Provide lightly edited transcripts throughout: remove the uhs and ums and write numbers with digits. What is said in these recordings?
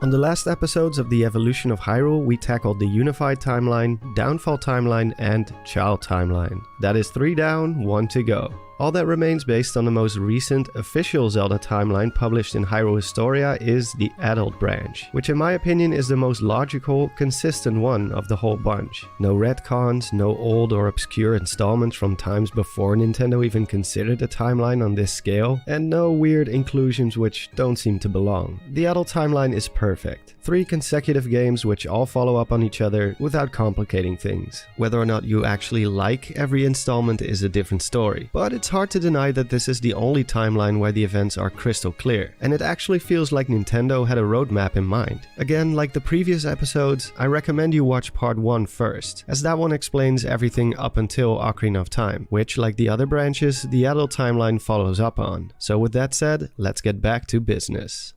On the last episodes of the evolution of Hyrule, we tackled the Unified Timeline, Downfall Timeline, and Child Timeline. That is 3 down, 1 to go. All that remains based on the most recent official Zelda timeline published in Hyrule Historia is the adult branch, which in my opinion is the most logical, consistent one of the whole bunch. No retcons, no old or obscure installments from times before Nintendo even considered a timeline on this scale, and no weird inclusions which don't seem to belong. The adult timeline is perfect. 3 consecutive games which all follow up on each other without complicating things. Whether or not you actually like every installment is a different story, but it's hard to deny that this is the only timeline where the events are crystal clear, and it actually feels like Nintendo had a roadmap in mind. Again, like the previous episodes, I recommend you watch part 1 first, as that one explains everything up until Ocarina of Time, which, like the other branches, the adult timeline follows up on. So with that said, let's get back to business.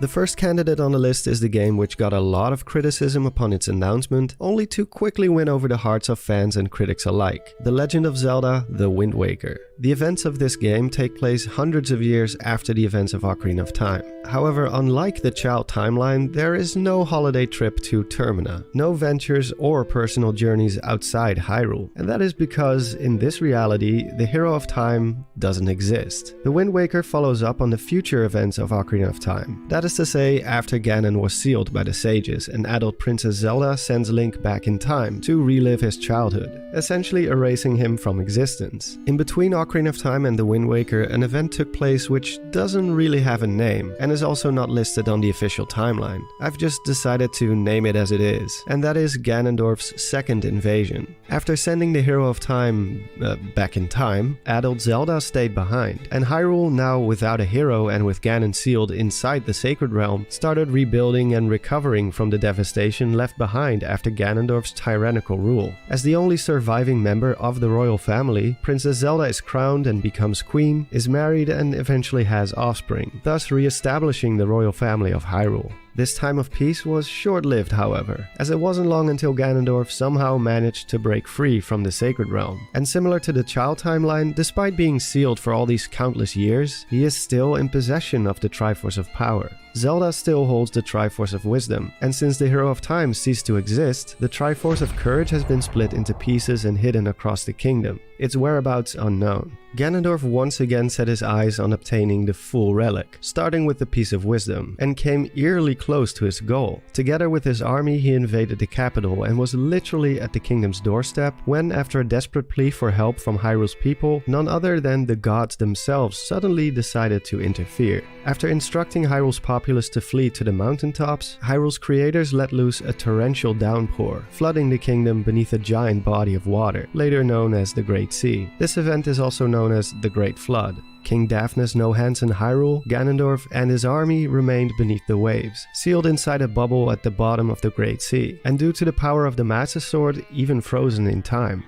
The first candidate on the list is the game which got a lot of criticism upon its announcement, only to quickly win over the hearts of fans and critics alike: The Legend of Zelda: The Wind Waker. The events of this game take place hundreds of years after the events of Ocarina of Time. However, unlike the Child timeline, there is no holiday trip to Termina, no ventures or personal journeys outside Hyrule, and that is because, in this reality, the hero of time doesn't exist. The Wind Waker follows up on the future events of Ocarina of Time. That is to say, after Ganon was sealed by the sages, and adult Princess Zelda sends Link back in time to relive his childhood, essentially erasing him from existence. In between Ocarina of Time and the Wind Waker, an event took place which doesn't really have a name, and is also not listed on the official timeline. I've just decided to name it as it is, and that is Ganondorf's second invasion. After sending the hero of time back in time, adult Zelda stayed behind, and Hyrule, now without a hero and with Ganon sealed inside the Sacred Realm, started rebuilding and recovering from the devastation left behind after Ganondorf's tyrannical rule. As the only surviving member of the royal family, Princess Zelda is crowned and becomes queen, is married and eventually has offspring, thus re-establishing the royal family of Hyrule. This time of peace was short-lived, however, as it wasn't long until Ganondorf somehow managed to break free from the Sacred Realm. And similar to the Child timeline, despite being sealed for all these countless years, he is still in possession of the Triforce of Power. Zelda still holds the Triforce of Wisdom, and since the Hero of Time ceased to exist, the Triforce of Courage has been split into pieces and hidden across the kingdom, its whereabouts unknown. Ganondorf once again set his eyes on obtaining the full relic, starting with the Piece of Wisdom, and came eerily close to his goal. Together with his army, he invaded the capital and was literally at the kingdom's doorstep when, after a desperate plea for help from Hyrule's people, none other than the gods themselves suddenly decided to interfere. After instructing Hyrule's populace to flee to the mountaintops, Hyrule's creators let loose a torrential downpour, flooding the kingdom beneath a giant body of water, later known as the Great Sea. This event is also known as the Great Flood. King Daphne's no hands in Hyrule, Ganondorf and his army remained beneath the waves, sealed inside a bubble at the bottom of the Great Sea, and due to the power of the Master Sword, even frozen in time.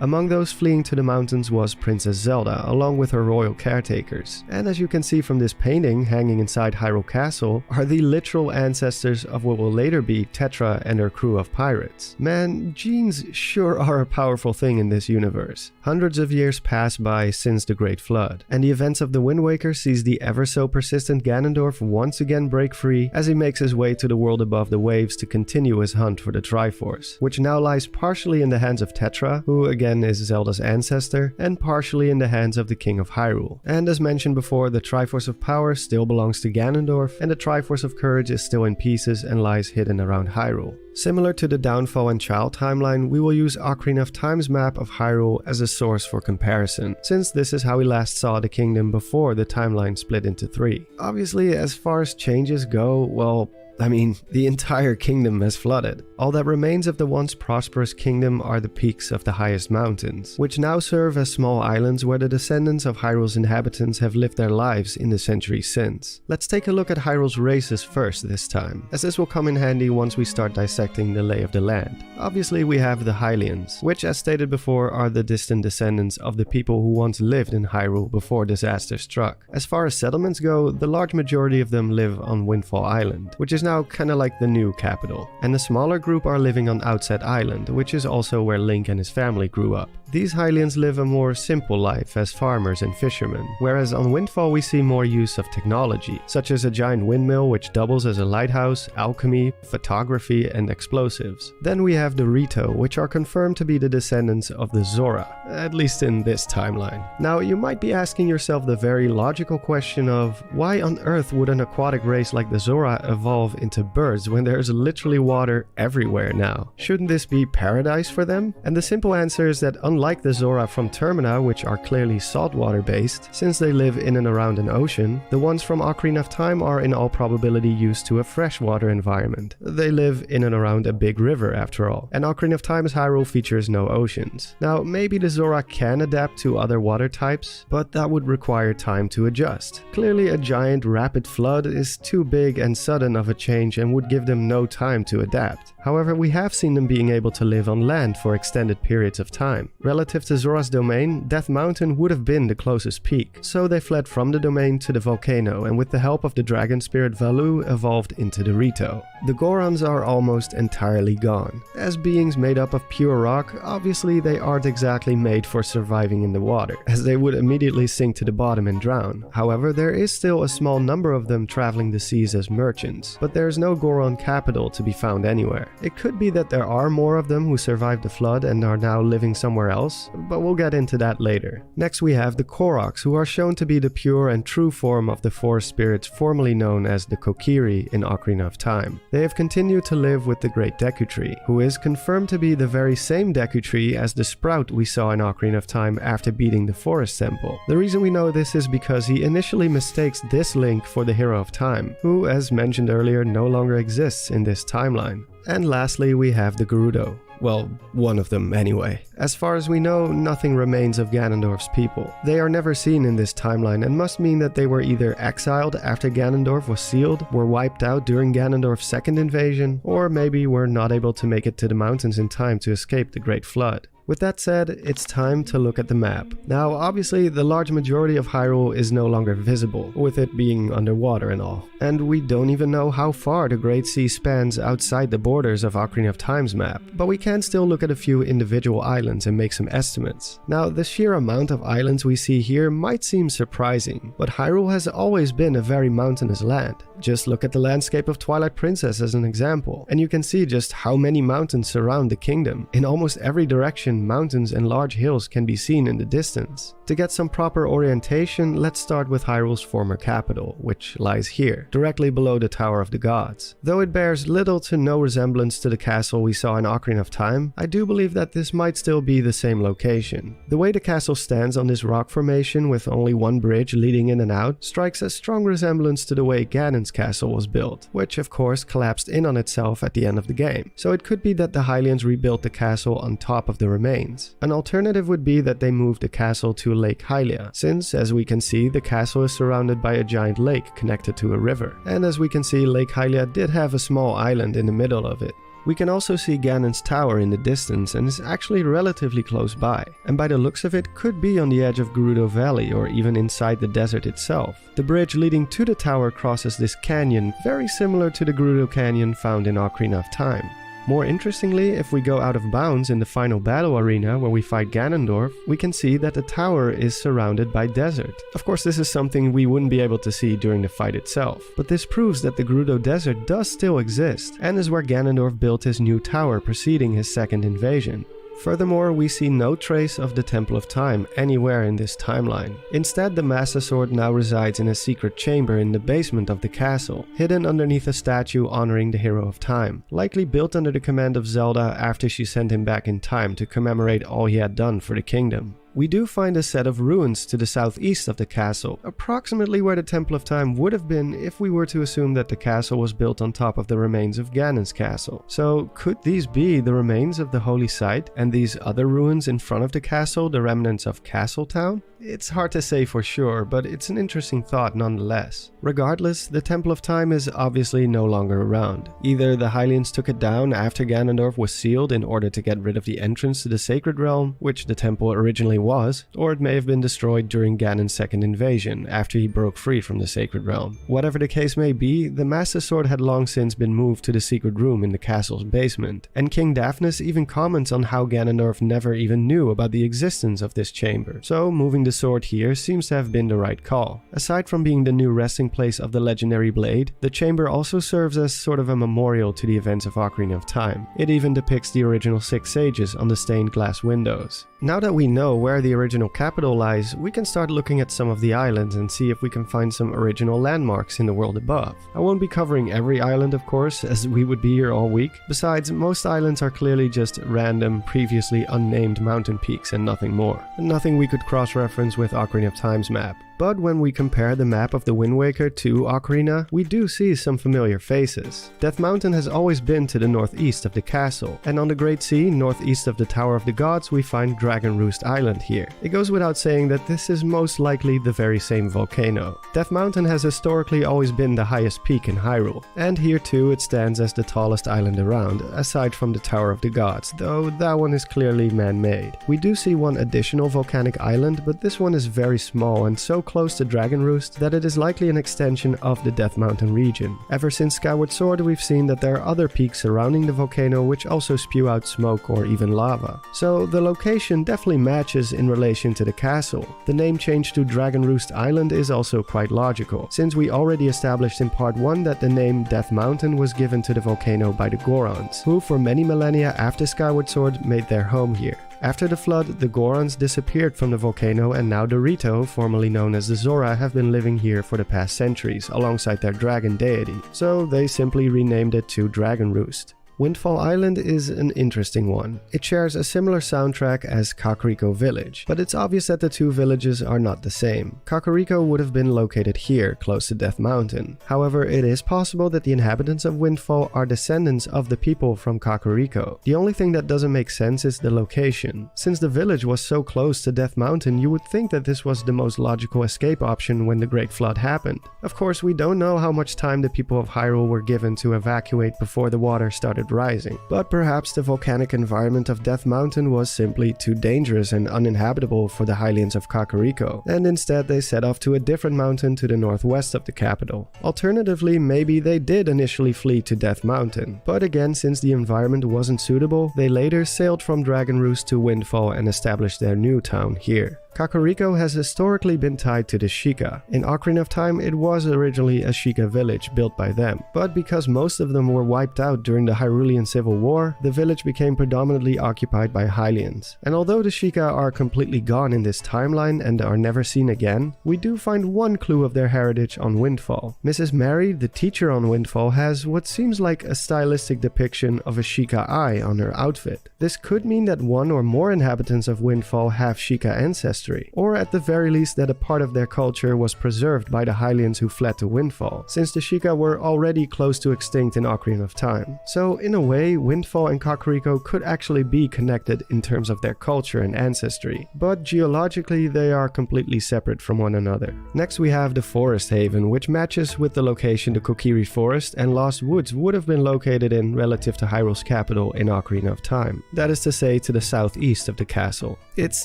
Among those fleeing to the mountains was Princess Zelda, along with her royal caretakers. And as you can see from this painting hanging inside Hyrule Castle, are the literal ancestors of what will later be Tetra and her crew of pirates. Man, genes sure are a powerful thing in this universe. Hundreds of years pass by since the Great Flood, and the events of the Wind Waker sees the ever-so-persistent Ganondorf once again break free as he makes his way to the world above the waves to continue his hunt for the Triforce, which now lies partially in the hands of Tetra, who again is Zelda's ancestor, and partially in the hands of the King of Hyrule. And as mentioned before, the Triforce of Power still belongs to Ganondorf, and the Triforce of Courage is still in pieces and lies hidden around Hyrule. Similar to the Downfall and Child timeline, we will use Ocarina of Time's map of Hyrule as a source for comparison, since this is how we last saw the kingdom before the timeline split into 3. Obviously, as far as changes go, well, the entire kingdom has flooded. All that remains of the once prosperous kingdom are the peaks of the highest mountains, which now serve as small islands where the descendants of Hyrule's inhabitants have lived their lives in the centuries since. Let's take a look at Hyrule's races first this time, as this will come in handy once we start dissecting the lay of the land. Obviously we have the Hylians, which as stated before are the distant descendants of the people who once lived in Hyrule before disaster struck. As far as settlements go, the large majority of them live on Windfall Island, which is is now kinda like the new capital, and a smaller group are living on Outset Island, which is also where Link and his family grew up. These Hylians live a more simple life as farmers and fishermen, whereas on Windfall we see more use of technology, such as a giant windmill which doubles as a lighthouse, alchemy, photography, and explosives. Then we have the Rito, which are confirmed to be the descendants of the Zora, at least in this timeline. Now, you might be asking yourself the very logical question of, why on earth would an aquatic race like the Zora evolve into birds when there's literally water everywhere now? Shouldn't this be paradise for them? And the simple answer is that unlike the Zora from Termina, which are clearly saltwater based, since they live in and around an ocean, the ones from Ocarina of Time are in all probability used to a freshwater environment. They live in and around a big river after all, and Ocarina of Time's Hyrule features no oceans. Now, maybe the Zora can adapt to other water types, but that would require time to adjust. Clearly a giant rapid flood is too big and sudden of a change and would give them no time to adapt. However, we have seen them being able to live on land for extended periods of time. Relative to Zora's domain, Death Mountain would have been the closest peak, so they fled from the domain to the volcano and with the help of the dragon spirit Valu evolved into the Rito. The Gorons are almost entirely gone. As beings made up of pure rock, obviously they aren't exactly made for surviving in the water, as they would immediately sink to the bottom and drown. However, there is still a small number of them traveling the seas as merchants, but there is no Goron capital to be found anywhere. It could be that there are more of them who survived the flood and are now living somewhere else, but we'll get into that later. Next we have the Koroks, who are shown to be the pure and true form of the forest spirits formerly known as the Kokiri in Ocarina of Time. They have continued to live with the Great Deku Tree, who is confirmed to be the very same Deku Tree as the Sprout we saw in Ocarina of Time after beating the Forest Temple. The reason we know this is because he initially mistakes this Link for the Hero of Time, who, as mentioned earlier, no longer exists in this timeline. And lastly, we have the Gerudo. Well, one of them anyway. As far as we know, nothing remains of Ganondorf's people. They are never seen in this timeline and must mean that they were either exiled after Ganondorf was sealed, were wiped out during Ganondorf's second invasion, or maybe were not able to make it to the mountains in time to escape the Great Flood. With that said, it's time to look at the map. Now, obviously, the large majority of Hyrule is no longer visible, with it being underwater and all. And we don't even know how far the Great Sea spans outside the borders of Ocarina of Time's map, but we can still look at a few individual islands and make some estimates. Now, the sheer amount of islands we see here might seem surprising, but Hyrule has always been a very mountainous land. Just look at the landscape of Twilight Princess as an example, and you can see just how many mountains surround the kingdom. In almost every direction, mountains and large hills can be seen in the distance. To get some proper orientation, let's start with Hyrule's former capital, which lies here, directly below the Tower of the Gods. Though it bears little to no resemblance to the castle we saw in Ocarina of Time, I do believe that this might still be the same location. The way the castle stands on this rock formation with only one bridge leading in and out strikes a strong resemblance to the way Ganon's castle was built, which of course collapsed in on itself at the end of the game. So it could be that the Hylians rebuilt the castle on top of the remains. An alternative would be that they moved the castle to Lake Hylia, since, as we can see, the castle is surrounded by a giant lake connected to a river. And as we can see, Lake Hylia did have a small island in the middle of it. We can also see Ganon's tower in the distance and is actually relatively close by, and by the looks of it could be on the edge of Gerudo Valley or even inside the desert itself. The bridge leading to the tower crosses this canyon, very similar to the Gerudo Canyon found in Ocarina of Time. More interestingly, if we go out of bounds in the final battle arena where we fight Ganondorf, we can see that the tower is surrounded by desert. Of course, this is something we wouldn't be able to see during the fight itself, but this proves that the Gerudo Desert does still exist, and is where Ganondorf built his new tower preceding his second invasion. Furthermore, we see no trace of the Temple of Time anywhere in this timeline. Instead, the Master Sword now resides in a secret chamber in the basement of the castle, hidden underneath a statue honoring the Hero of Time, likely built under the command of Zelda after she sent him back in time to commemorate all he had done for the kingdom. We do find a set of ruins to the southeast of the castle, approximately where the Temple of Time would have been if we were to assume that the castle was built on top of the remains of Ganon's castle. So could these be the remains of the holy site, and these other ruins in front of the castle the remnants of Castle Town? It's hard to say for sure, but it's an interesting thought nonetheless. Regardless, the Temple of Time is obviously no longer around. Either the Hylians took it down after Ganondorf was sealed in order to get rid of the entrance to the Sacred Realm, which the temple originally was, or it may have been destroyed during Ganon's second invasion, after he broke free from the Sacred Realm. Whatever the case may be, the Master Sword had long since been moved to the secret room in the castle's basement, and King Daphnis even comments on how Ganondorf never even knew about the existence of this chamber, so moving the sword here seems to have been the right call. Aside from being the new resting place of the legendary blade, the chamber also serves as sort of a memorial to the events of Ocarina of Time. It even depicts the original 6 sages on the stained glass windows. Now that we know where the original capital lies, we can start looking at some of the islands and see if we can find some original landmarks in the world above. I won't be covering every island, of course, as we would be here all week. Besides, most islands are clearly just random, previously unnamed mountain peaks and nothing more. Nothing we could cross-reference with Ocarina of Time's map. But when we compare the map of the Wind Waker to Ocarina, we do see some familiar faces. Death Mountain has always been to the northeast of the castle, and on the Great Sea, northeast of the Tower of the Gods, we find Dragon Roost Island here. It goes without saying that this is most likely the very same volcano. Death Mountain has historically always been the highest peak in Hyrule, and here too it stands as the tallest island around, aside from the Tower of the Gods, though that one is clearly man-made. We do see one additional volcanic island, but this one is very small and so close to Dragon Roost that it is likely an extension of the Death Mountain region. Ever since Skyward Sword, we've seen that there are other peaks surrounding the volcano which also spew out smoke or even lava. So the location definitely matches in relation to the castle. The name change to Dragon Roost Island is also quite logical, since we already established in part 1 that the name Death Mountain was given to the volcano by the Gorons, who for many millennia after Skyward Sword made their home here. After the flood, the Gorons disappeared from the volcano, and now the Rito, formerly known as the Zora, have been living here for the past centuries alongside their dragon deity, so they simply renamed it to Dragon Roost. Windfall Island is an interesting one. It shares a similar soundtrack as Kakariko Village, but it's obvious that the two villages are not the same. Kakariko would have been located here, close to Death Mountain. However, it is possible that the inhabitants of Windfall are descendants of the people from Kakariko. The only thing that doesn't make sense is the location. Since the village was so close to Death Mountain, you would think that this was the most logical escape option when the Great Flood happened. Of course, we don't know how much time the people of Hyrule were given to evacuate before the water started rising, but perhaps the volcanic environment of Death Mountain was simply too dangerous and uninhabitable for the Hylians of Kakariko, and instead they set off to a different mountain to the northwest of the capital. Alternatively, maybe they did initially flee to Death Mountain, but again, since the environment wasn't suitable, they later sailed from Dragon Roost to Windfall and established their new town here. Kakariko has historically been tied to the Sheikah. In Ocarina of Time, it was originally a Sheikah village built by them, but because most of them were wiped out during the Hyrulean Civil War, the village became predominantly occupied by Hylians. And although the Sheikah are completely gone in this timeline and are never seen again, we do find one clue of their heritage on Windfall. Mrs. Mary, the teacher on Windfall, has what seems like a stylistic depiction of a Sheikah eye on her outfit. This could mean that one or more inhabitants of Windfall have Sheikah ancestry, or at the very least that a part of their culture was preserved by the Hylians who fled to Windfall, since the Sheikah were already close to extinct in Ocarina of Time. So in a way, Windfall and Kakariko could actually be connected in terms of their culture and ancestry, but geologically they are completely separate from one another. Next we have the Forest Haven, which matches with the location the Kokiri Forest and Lost Woods would have been located in relative to Hyrule's capital in Ocarina of Time. That is to say, to the southeast of the castle. It's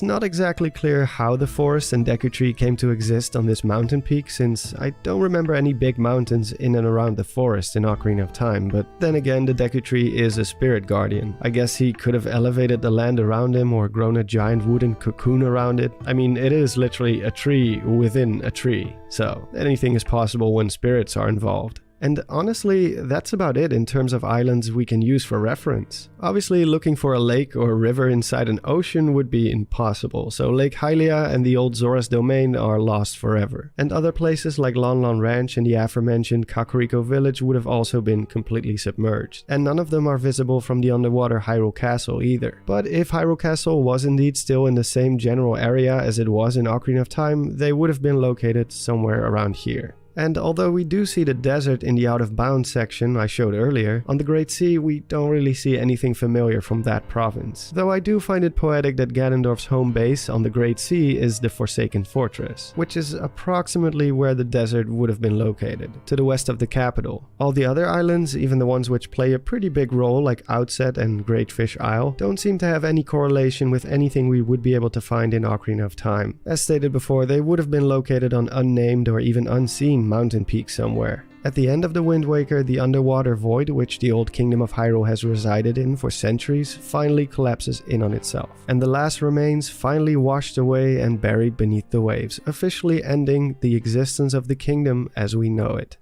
not exactly clear how the forest and Deku Tree came to exist on this mountain peak, since I don't remember any big mountains in and around the forest in Ocarina of Time, but then again the Deku Tree is a spirit guardian. I guess he could have elevated the land around him or grown a giant wooden cocoon around it. I mean, it is literally a tree within a tree, so anything is possible when spirits are involved. And honestly, that's about it in terms of islands we can use for reference. Obviously, looking for a lake or river inside an ocean would be impossible, so Lake Hylia and the old Zora's Domain are lost forever. And other places like Lon Lon Ranch and the aforementioned Kakariko Village would have also been completely submerged. And none of them are visible from the underwater Hyrule Castle either. But if Hyrule Castle was indeed still in the same general area as it was in Ocarina of Time, they would have been located somewhere around here. And although we do see the desert in the Out of Bounds section I showed earlier, on the Great Sea we don't really see anything familiar from that province. Though I do find it poetic that Ganondorf's home base on the Great Sea is the Forsaken Fortress, which is approximately where the desert would have been located, to the west of the capital. All the other islands, even the ones which play a pretty big role like Outset and Great Fish Isle, don't seem to have any correlation with anything we would be able to find in Ocarina of Time. As stated before, they would have been located on unnamed or even unseen mountain peaks somewhere. At the end of the Wind Waker, the underwater void which the old kingdom of Hyrule has resided in for centuries finally collapses in on itself, and the last remains finally washed away and buried beneath the waves, officially ending the existence of the kingdom as we know it.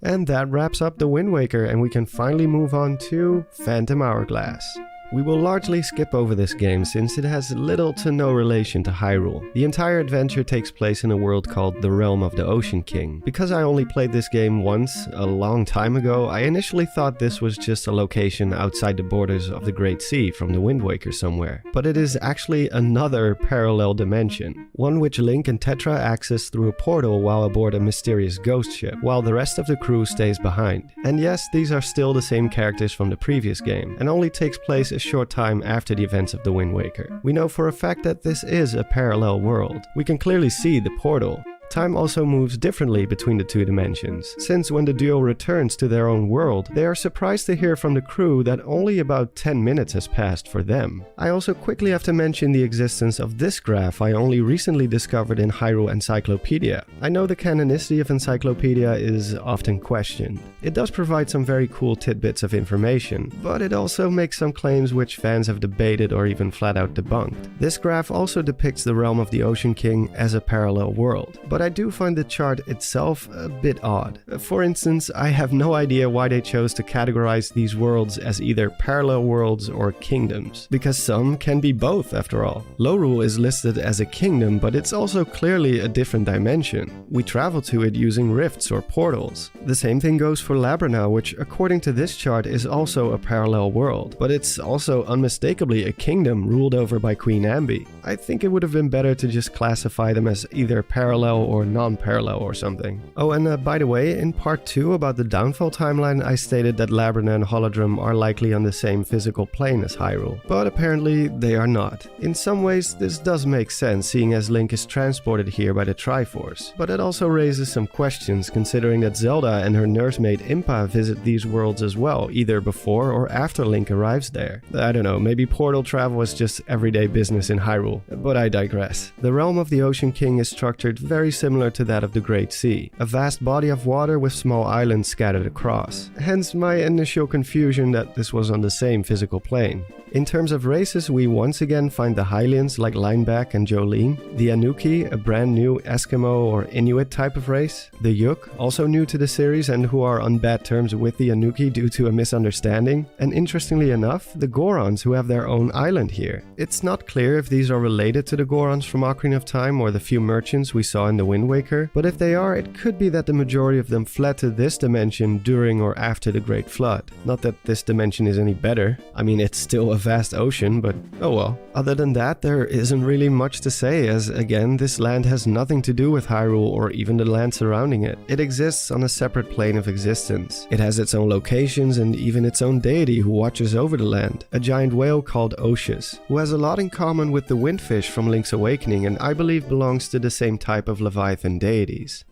And that wraps up the Wind Waker, and we can finally move on to Phantom Hourglass. We will largely skip over this game since it has little to no relation to Hyrule. The entire adventure takes place in a world called the Realm of the Ocean King. Because I only played this game once, a long time ago, I initially thought this was just a location outside the borders of the Great Sea from the Wind Waker somewhere. But it is actually another parallel dimension, one which Link and Tetra access through a portal while aboard a mysterious ghost ship, while the rest of the crew stays behind. And yes, these are still the same characters from the previous game, and only takes place a short time after the events of the Wind Waker. We know for a fact that this is a parallel world. We can clearly see the portal. Time also moves differently between the two dimensions, since when the duo returns to their own world, they are surprised to hear from the crew that only about 10 minutes has passed for them. I also quickly have to mention the existence of this graph I only recently discovered in Hyrule Encyclopedia. I know the canonicity of Encyclopedia is often questioned. It does provide some very cool tidbits of information, but it also makes some claims which fans have debated or even flat out debunked. This graph also depicts the Realm of the Ocean King as a parallel world, but I do find the chart itself a bit odd. For instance, I have no idea why they chose to categorize these worlds as either parallel worlds or kingdoms, because some can be both after all. Lorule is listed as a kingdom, but it's also clearly a different dimension. We travel to it using rifts or portals. The same thing goes for Labrana, which according to this chart is also a parallel world, but it's also unmistakably a kingdom ruled over by Queen Ambi. I think it would have been better to just classify them as either parallel or non-parallel or something. Oh, and by the way, in part 2 about the downfall timeline, I stated that Labrana and Holodrum are likely on the same physical plane as Hyrule, but apparently they are not. In some ways, this does make sense, seeing as Link is transported here by the Triforce, but it also raises some questions considering that Zelda and her nursemaid Impa visit these worlds as well, either before or after Link arrives there. I don't know, maybe portal travel is just everyday business in Hyrule, but I digress. The Realm of the Ocean King is structured very similar to that of the Great Sea, a vast body of water with small islands scattered across. Hence my initial confusion that this was on the same physical plane. In terms of races, we once again find the Hylians like Lineback and Jolene, the Anuki, a brand new Eskimo or Inuit type of race, the Yuk, also new to the series and who are on bad terms with the Anuki due to a misunderstanding, and interestingly enough, the Gorons who have their own island here. It's not clear if these are related to the Gorons from Ocarina of Time or the few merchants we saw in the Wind Waker, but if they are, it could be that the majority of them fled to this dimension during or after the Great Flood. Not that this dimension is any better, I mean it's still a vast ocean, but oh well. Other than that, there isn't really much to say, as again, this land has nothing to do with Hyrule or even the land surrounding it. It exists on a separate plane of existence. It has its own locations and even its own deity who watches over the land, a giant whale called Oshus, who has a lot in common with the Windfish from Link's Awakening and I believe belongs to the same type of Leviathan deities.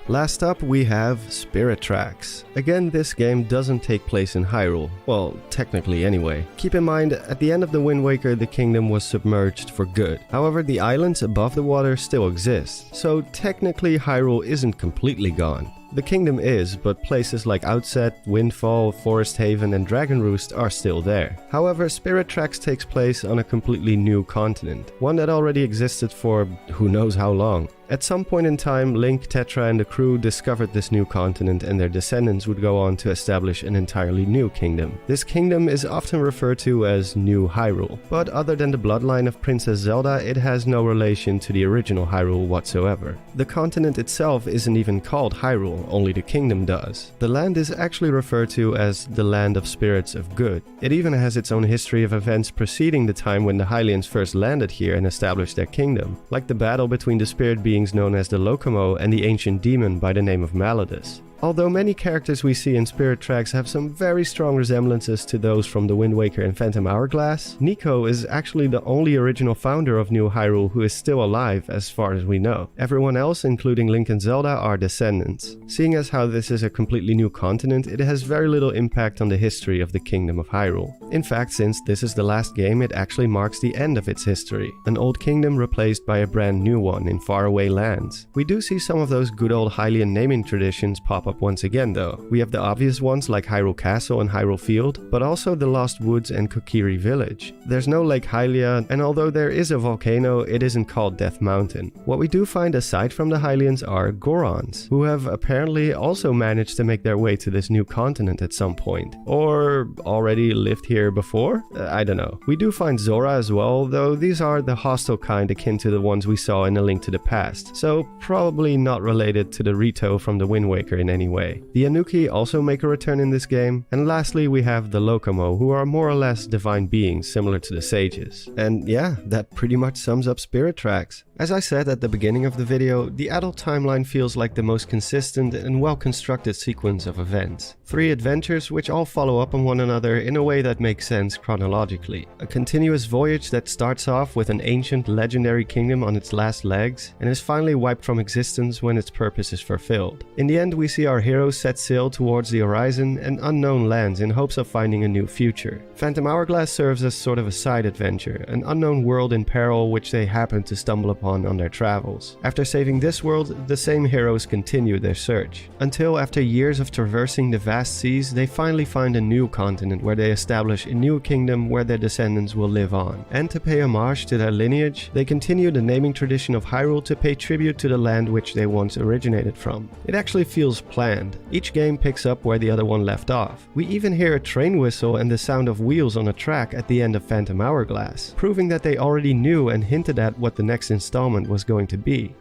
Last up we have Spirit Tracks. Again, this game doesn't take place in Hyrule. Well, technically anyway. Keep in mind, at the end of the Wind Waker, the kingdom was submerged for good. However, the islands above the water still exist, so technically Hyrule isn't completely gone. The kingdom is, but places like Outset, Windfall, Forest Haven and Dragon Roost are still there. However, Spirit Tracks takes place on a completely new continent, one that already existed for who knows how long. At some point in time, Link, Tetra and the crew discovered this new continent and their descendants would go on to establish an entirely new kingdom. This kingdom is often referred to as New Hyrule, but other than the bloodline of Princess Zelda, it has no relation to the original Hyrule whatsoever. The continent itself isn't even called Hyrule, only the kingdom does. The land is actually referred to as the Land of Spirits of Good. It even has its own history of events preceding the time when the Hylians first landed here and established their kingdom, like the battle between the spirit beings beings known as the Lokomo and the ancient demon by the name of Malladus. Although many characters we see in Spirit Tracks have some very strong resemblances to those from The Wind Waker and Phantom Hourglass, Nico is actually the only original founder of New Hyrule who is still alive as far as we know. Everyone else, including Link and Zelda, are descendants. Seeing as how this is a completely new continent, it has very little impact on the history of the Kingdom of Hyrule. In fact, since this is the last game, it actually marks the end of its history. An old kingdom replaced by a brand new one in faraway lands. We do see some of those good old Hylian naming traditions pop up once again though. We have the obvious ones like Hyrule Castle and Hyrule Field, but also the Lost Woods and Kokiri Village. There's no Lake Hylia, and although there is a volcano, it isn't called Death Mountain. What we do find aside from the Hylians are Gorons, who have apparently also managed to make their way to this new continent at some point. Or already lived here before? I don't know. We do find Zora as well, though these are the hostile kind akin to the ones we saw in A Link to the Past, so probably not related to the Rito from The Wind Waker in any way. The Anuki also make a return in this game, and lastly we have the Lokomo, who are more or less divine beings similar to the sages. And yeah, that pretty much sums up Spirit Tracks. As I said at the beginning of the video, the adult timeline feels like the most consistent and well-constructed sequence of events. 3 adventures which all follow up on one another in a way that makes sense chronologically. A continuous voyage that starts off with an ancient legendary kingdom on its last legs and is finally wiped from existence when its purpose is fulfilled. In the end, we see our heroes set sail towards the horizon and unknown lands in hopes of finding a new future. Phantom Hourglass serves as sort of a side adventure, an unknown world in peril which they happen to stumble upon on their travels. After saving this world, the same heroes continue their search, until after years of traversing the vast seas, they finally find a new continent where they establish a new kingdom where their descendants will live on. And to pay homage to their lineage, they continue the naming tradition of Hyrule to pay tribute to the land which they once originated from. It actually feels planned. Each game picks up where the other one left off. We even hear a train whistle and the sound of wheels on a track at the end of Phantom Hourglass, proving that they already knew and hinted at what the next installment was going to be.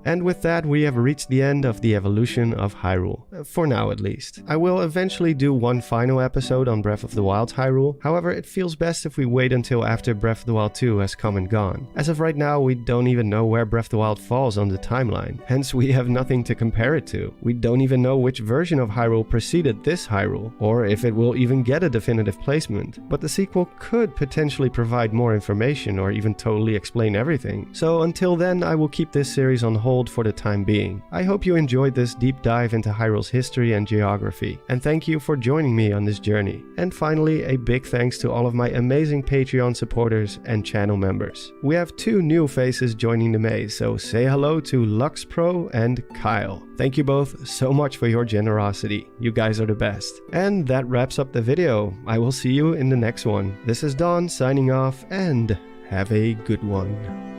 And with that, we have reached the end of the evolution of Hyrule. For now at least. I will eventually do one final episode on Breath of the Wild's Hyrule, however it feels best if we wait until after Breath of the Wild 2 has come and gone. As of right now, we don't even know where Breath of the Wild falls on the timeline, hence we have nothing to compare it to. We don't even know which version of Hyrule preceded this Hyrule, or if it will even get a definitive placement, but the sequel could potentially provide more information or even totally explain everything. So until then, I will keep this series on hold for the time being. I hope you enjoyed this deep dive into Hyrule's history and geography, and thank you for joining me on this journey. And finally, a big thanks to all of my amazing Patreon supporters and channel members. We have 2 new faces joining the maze, so say hello to LuxPro and Kyle. Thank you both so much for your generosity. You guys are the best. And that wraps up the video. I will see you in the next one. This is Don signing off, and have a good one.